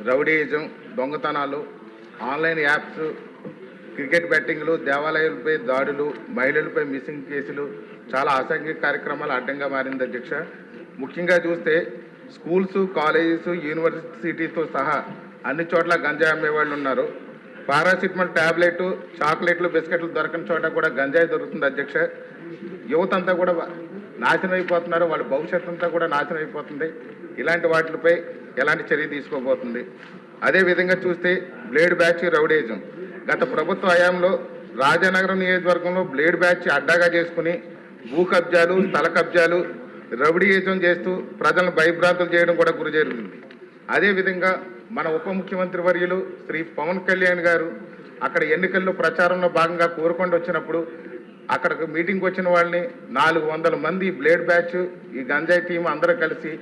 Rowdyism, దొంగతనాలు, online apps, cricket బెట్టింగ్లు, దేవాలయాలపై దాడులు, మహిళలపై మిస్సింగ్ కేసులు చాలా అసాంఘిక కార్యక్రమాలు అడ్డంగా మారింది అధ్యక్ష. ముఖ్యంగా చూస్తే స్కూల్స్, కాలేజెస్, యూనివర్సిటీతో సహా అన్ని చోట్ల గంజాయి అమ్మేవాళ్ళు ఉన్నారు. పారాసిటమాల్ టాబ్లెట్, చాక్లెట్లు, బిస్కెట్లు దొరకని చోట కూడా గంజాయి దొరుకుతుంది అధ్యక్ష. యువత అంతా కూడా నాశనం అయిపోతున్నారు, వాళ్ళ భవిష్యత్తు అంతా కూడా నాశనం అయిపోతుంది. ఇలాంటి వాటిపై ఎలాంటి చర్య తీసుకోబోతుంది? అదేవిధంగా చూస్తే బ్లేడ్ బ్యాచ్, రౌడీయిజం గత ప్రభుత్వ హయాంలో రాజానగరం నియోజకవర్గంలో బ్లేడ్ బ్యాచ్ అడ్డాగా చేసుకుని భూ కబ్జాలు, స్థల కబ్జాలు, రౌడీయిజం చేస్తూ ప్రజలను భయభ్రాంతులు చేయడం కూడా గురి జరిగింది. అదేవిధంగా మన ఉప ముఖ్యమంత్రి వర్యులు శ్రీ పవన్ కళ్యాణ్ గారు అక్కడ ఎన్నికల్లో ప్రచారంలో భాగంగా కోరుకొండ వచ్చినప్పుడు అక్కడికి మీటింగ్కి వచ్చిన వాళ్ళని 400 మంది బ్లేడ్ బ్యాచ్, ఈ గంజాయి టీం అందరూ కలిసి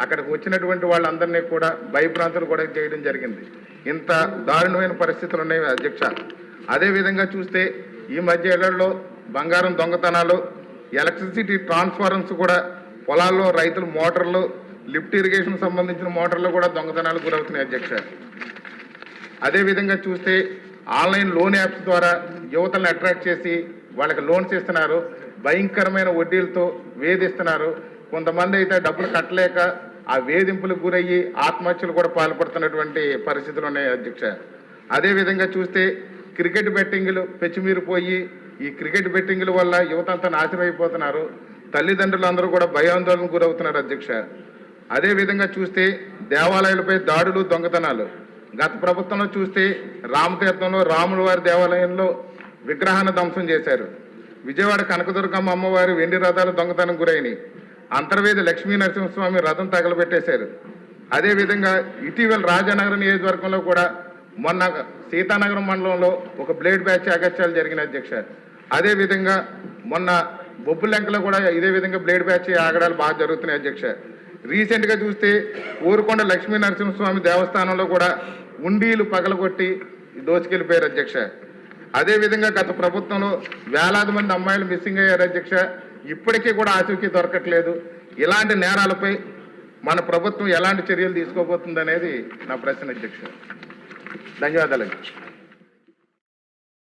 అక్కడికి వచ్చినటువంటి వాళ్ళందరినీ కూడా భయభ్రాంతులు కూడా చేయడం జరిగింది. ఇంత దారుణమైన పరిస్థితులు ఉన్నాయి అధ్యక్ష. అదేవిధంగా చూస్తే ఈ మధ్య ఏళ్లలో బంగారం దొంగతనాలు, ఎలక్ట్రిసిటీ ట్రాన్స్ఫార్మర్స్ కూడా పొలాల్లో రైతులు మోటార్లు, లిఫ్ట్ ఇరిగేషన్ సంబంధించిన మోటార్లు కూడా దొంగతనాలు గురవుతున్నాయి అధ్యక్ష. అదేవిధంగా చూస్తే ఆన్లైన్ లోన్ యాప్స్ ద్వారా యువతలను అట్రాక్ట్ చేసి వాళ్ళకి లోన్స్ ఇస్తున్నారు, భయంకరమైన వడ్డీలతో వేధిస్తున్నారు. కొంతమంది అయితే డబ్బులు కట్టలేక ఆ వేధింపులకు గురయ్యి ఆత్మహత్యలు కూడా పాల్పడుతున్నటువంటి పరిస్థితులు ఉన్నాయి అధ్యక్ష. అదేవిధంగా చూస్తే క్రికెట్ బెట్టింగ్లు పెచ్చిమీరిపోయి ఈ క్రికెట్ బెట్టింగ్ల వల్ల యువత అంతా నాశనం అయిపోతున్నారు. తల్లిదండ్రులు అందరూ కూడా భయాందోళనకు గురవుతున్నారు అధ్యక్ష. అదేవిధంగా చూస్తే దేవాలయాలపై దాడులు, దొంగతనాలు గత ప్రభుత్వంలో చూస్తే రామతీర్థంలో రాముల వారి దేవాలయంలో విగ్రహాన్ని ధ్వంసం చేశారు. విజయవాడ కనకదుర్గమ్మ అమ్మవారి వెండి రథాలు దొంగతనం గురైనవి. అంతర్వేది లక్ష్మీ నరసింహస్వామి రథం తగలబెట్టేశారు. అదేవిధంగా ఇటీవల రాజానగరం నియోజకవర్గంలో కూడా మొన్న సీతానగరం మండలంలో ఒక బ్లేడ్ బ్యాచ్ అగత్యాలు జరిగిన అధ్యక్ష. అదేవిధంగా మొన్న బొబ్బులెంకలో కూడా ఇదే విధంగా బ్లేడ్ బ్యాచ్ ఆగడాలు బాగా జరుగుతున్నాయి అధ్యక్ష. రీసెంట్గా చూస్తే ఊరుకొండ లక్ష్మీ నరసింహస్వామి దేవస్థానంలో కూడా ఉండీలు పగలగొట్టి దోచుకెళ్ళిపోయారు అధ్యక్ష. అదేవిధంగా గత ప్రభుత్వంలో వేలాది మంది అమ్మాయిలు మిస్సింగ్ అయ్యారు అధ్యక్ష. ఇప్పటికీ కూడా ఆచూకీ దొరకట్లేదు. ఇలాంటి నేరాలపై మన ప్రభుత్వం ఎలాంటి చర్యలు తీసుకోబోతుంది అనేది నా ప్రశ్న అధ్యక్ష. ధన్యవాదాలు.